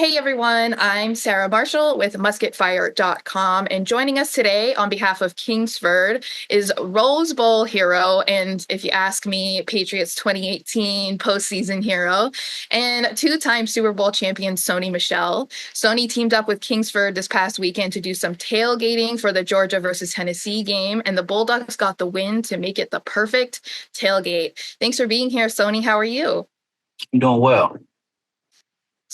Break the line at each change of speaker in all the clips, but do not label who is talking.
Hey everyone, I'm Sara Marshall with musketfire.com, and joining us today on behalf of Kingsford is Rose Bowl hero, and if you ask me, Patriots 2018 postseason hero, and two-time Super Bowl champion Sony Michel. Sony teamed up with Kingsford this past weekend to do some tailgating for the Georgia versus Tennessee game, and the Bulldogs got the win to make it the perfect tailgate. Thanks for being here, Sony. How are you?
I'm doing well.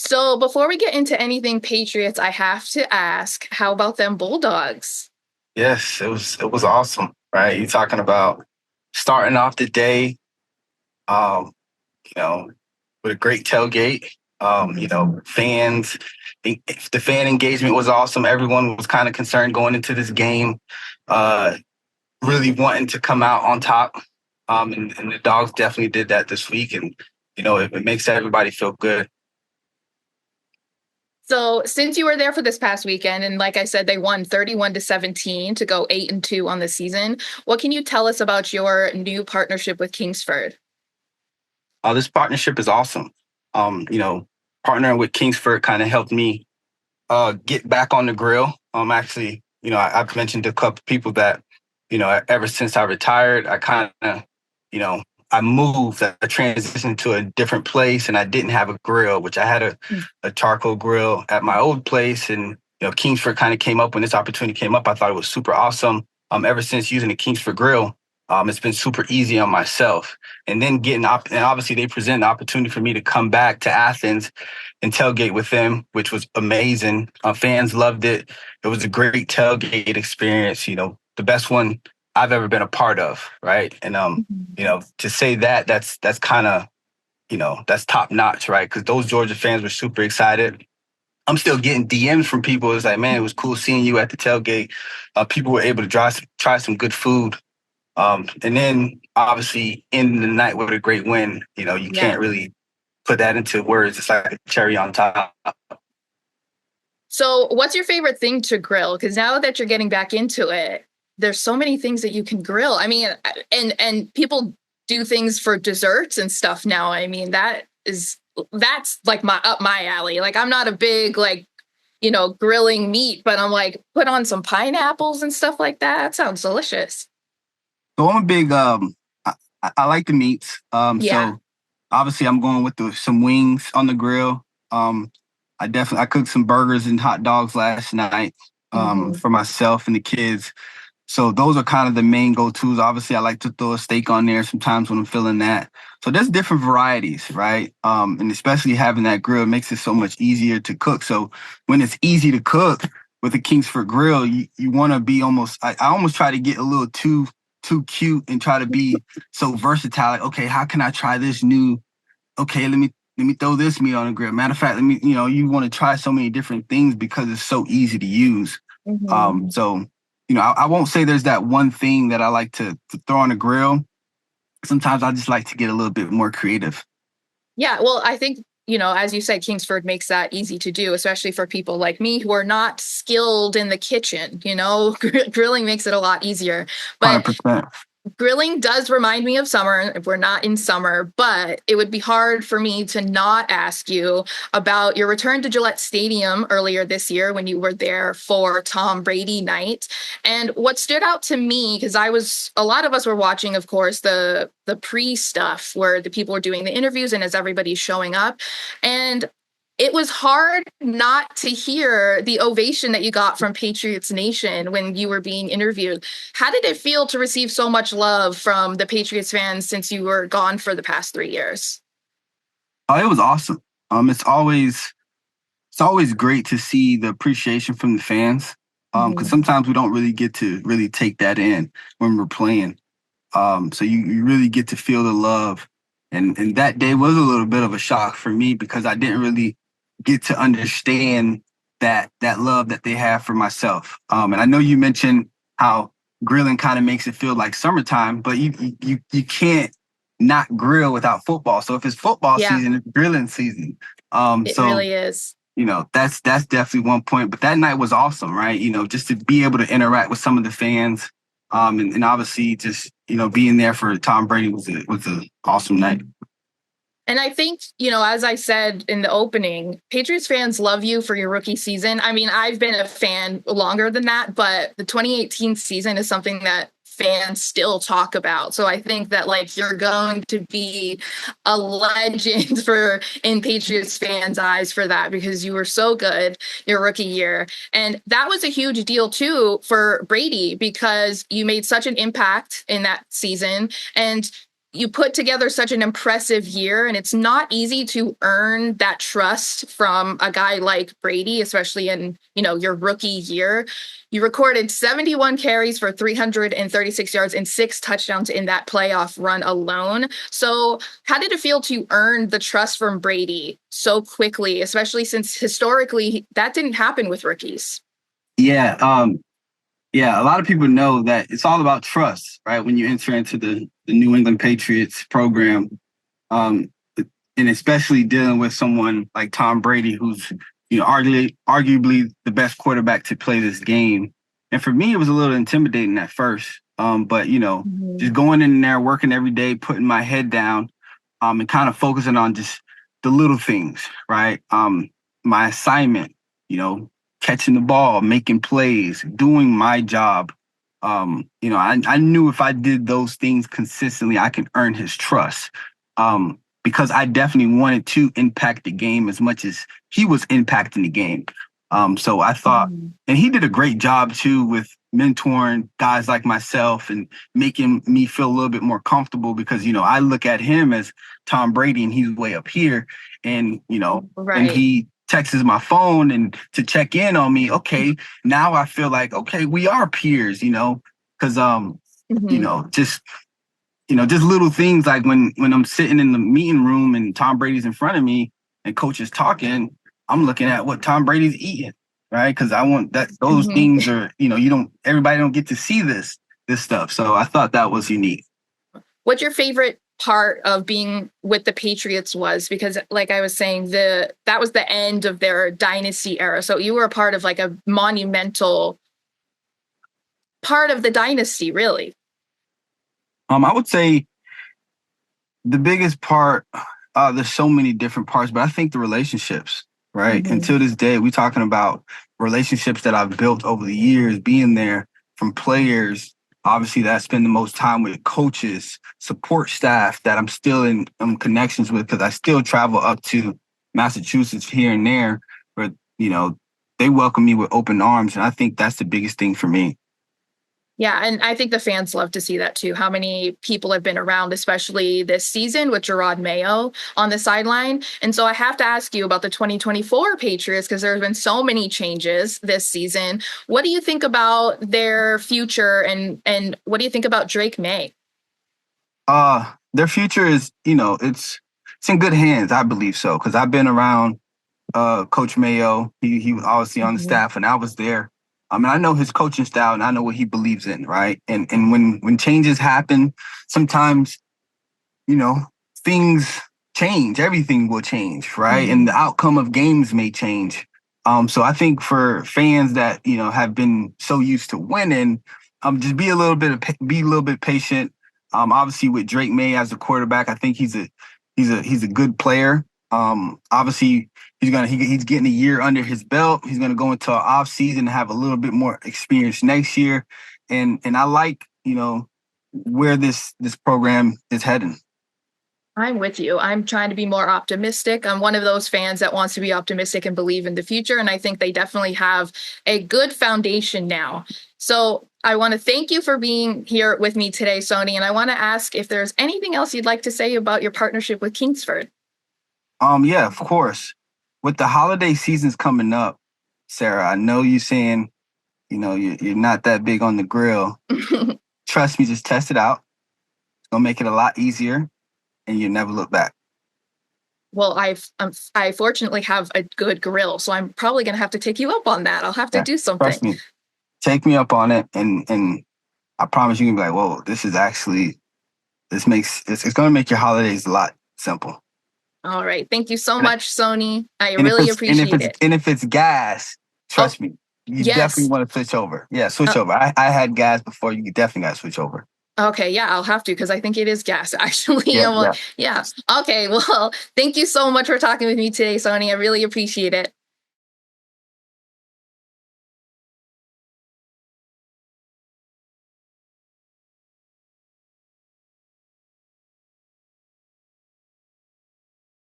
So before we get into anything Patriots, I have to ask, how about them Bulldogs?
Yes, it was awesome, right? You're talking about starting off the day, um, you know, with a great tailgate. Fans, the fan engagement was awesome. Everyone was kind of concerned going into this game, uh, really wanting to come out on top. And the Dogs definitely did that this week, and it makes everybody feel good.
So since you were there for this past weekend, and like I said, they won 31-17 to go 8-2 on the season. What can you tell us about your new partnership with Kingsford?
This partnership is awesome. Partnering with Kingsford kind of helped me get back on the grill. Actually, I've mentioned to a couple people that, ever since I retired, I kind of, you know, I moved, I transitioned to a different place, and I didn't have a grill, which I had a charcoal grill at my old place. And, Kingsford kind of came up when this opportunity came up. I thought it was super awesome. Ever since using the Kingsford grill, it's been super easy on myself. And then and obviously they present the opportunity for me to come back to Athens and tailgate with them, which was amazing. Fans loved it. It was a great tailgate experience, the best one I've ever been a part of, right? And to say that's kind of, that's top notch, right? Because those Georgia fans were super excited. I'm still getting DMs from people. It's like, man, it was cool seeing you at the tailgate. People were able to try some good food. And then obviously in the night with a great win, you
Yeah.
can't really put that into words. It's like a cherry on top.
So what's your favorite thing to grill? Because now that you're getting back into it, there's so many things that you can grill. I mean, and people do things for desserts and stuff now. I mean, that's like my up my alley. Like I'm not a big grilling meat, but I'm like put on some pineapples and stuff like that. That sounds delicious.
So I'm a big I like the meats.
Yeah.
So obviously I'm going with some wings on the grill. I cooked some burgers and hot dogs last night
Mhm.
for myself and the kids. So those are kind of the main go-tos. Obviously, I like to throw a steak on there sometimes when I'm feeling that. So there's different varieties, right? And especially having that grill makes it so much easier to cook. So when it's easy to cook with a Kingsford grill, you want to be I almost try to get a little too cute and try to be so versatile. Like, okay, how can I try this new? Okay, let me throw this meat on the grill. Matter of fact, you want to try so many different things because it's so easy to use.
Mhm.
So I won't say there's that one thing that I like to throw on the grill. Sometimes I just like to get a little bit more creative.
Yeah, well, I think, as you said, Kingsford makes that easy to do, especially for people like me who are not skilled in the kitchen. Grilling makes it a lot easier. But
100%.
grilling does remind me of summer. If we're not in summer, but it would be hard for me to not ask you about your return to Gillette Stadium earlier this year when you were there for Tom Brady night. And what stood out to me, because a lot of us were watching, of course, the pre stuff where the people were doing the interviews and as everybody's showing up. And it was hard not to hear the ovation that you got from Patriots Nation when you were being interviewed. How did it feel to receive so much love from the Patriots fans since you were gone for the past 3 years?
Oh, it was awesome. It's always great to see the appreciation from the fans. Because
Mhm.
sometimes we don't really get to really take that in when we're playing. So you really get to feel the love. And that day was a little bit of a shock for me because I didn't really get to understand that love that they have for myself. And I know you mentioned how grilling kind of makes it feel like summertime, but you can't not grill without football. So if it's football
Yeah,
season, it's grilling season. Um,
it
so
really is.
that's definitely one point. But that night was awesome, right? Just to be able to interact with some of the fans, and obviously just being there for Tom Brady was a awesome night.
And I think, as I said in the opening, Patriots fans love you for your rookie season. I mean, I've been a fan longer than that, but the 2018 season is something that fans still talk about. So I think that like you're going to be a legend for in Patriots fans' eyes for that because you were so good your rookie year. And that was a huge deal too for Brady because you made such an impact in that season. And you put together such an impressive year, and it's not easy to earn that trust from a guy like Brady, especially in, your rookie year. You recorded 71 carries for 336 yards and 6 touchdowns in that playoff run alone. So how did it feel to earn the trust from Brady so quickly, especially since historically that didn't happen with rookies?
Yeah, yeah, a lot of people know that it's all about trust, right? When you enter into the New England Patriots program, um, and especially dealing with someone like Tom Brady, who's arguably the best quarterback to play this game. And for me, it was a little intimidating at first, but just going in there, working every day, putting my head down, and kind of focusing on just the little things, right? My assignment, catching the ball, making plays, doing my job. I knew if I did those things consistently, I could earn his trust. Because I definitely wanted to impact the game as much as he was impacting the game. So I thought, and he did a great job too with mentoring guys like myself and making me feel a little bit more comfortable because, I look at him as Tom Brady and he's way up here and,
Right.
and he texts my phone and to check in on me. Okay. Now I feel like, okay, we are peers, because, just little things like when I'm sitting in the meeting room and Tom Brady's in front of me and coach is talking, I'm looking at what Tom Brady's eating, right? Because I want that. Those things are, everybody don't get to see this stuff. So I thought that was unique.
What's your favorite part of being with the Patriots was? Because like I was saying, that was the end of their dynasty era. So you were a part of like a monumental part of the dynasty, really.
I would say the biggest part, there's so many different parts, but I think the relationships, right? Until this day, we're talking about relationships that I've built over the years, being there from players, obviously that I spend the most time with coaches, support staff that I'm still in connections with because I still travel up to Massachusetts here and there, but, they welcome me with open arms. And I think that's the biggest thing for me.
Yeah, and I think the fans love to see that too. How many people have been around, especially this season with Drake Maye on the sideline. And so I have to ask you about the 2024 Patriots because there have been so many changes this season. What do you think about their future and what do you think about Drake Maye?
Their future is, it's in good hands, I believe so, because I've been around Coach Mayo. He was obviously on the staff and I was there. I mean, I know his coaching style and I know what he believes in, right? And when changes happen, sometimes, things change. Everything will change, right? And the outcome of games may change. So I think for fans that, have been so used to winning, just be a little bit patient. Obviously with Drake Maye as a quarterback, I think he's a good player. Obviously he's getting a year under his belt. He's gonna go into an off season and have a little bit more experience next year. And I like, where this program is heading.
I'm with you. I'm trying to be more optimistic. I'm one of those fans that wants to be optimistic and believe in the future. And I think they definitely have a good foundation now. So I want to thank you for being here with me today, Sony. And I want to ask if there's anything else you'd like to say about your partnership with Kingsford.
Yeah, of course. With the holiday seasons coming up, Sarah, I know you're saying, you're not that big on the grill. Trust me, just test it out. It's gonna make it a lot easier, and you never look back.
Well, I fortunately have a good grill, so I'm probably gonna have to take you up on that. I'll have to do something.
Trust me, take me up on it, and I promise you can be like, whoa, it's gonna make your holidays a lot simple.
All right. Thank you so much, Sony. I really appreciate it.
And if it's gas, trust me, you definitely want to switch over. Yeah, switch over. I had gas before. You definitely got to switch over.
Okay, yeah, I'll have to because I think it is gas actually.
Yeah,
I'm
yeah.
like, yeah. Okay, well, thank you so much for talking with me today, Sony. I really appreciate it.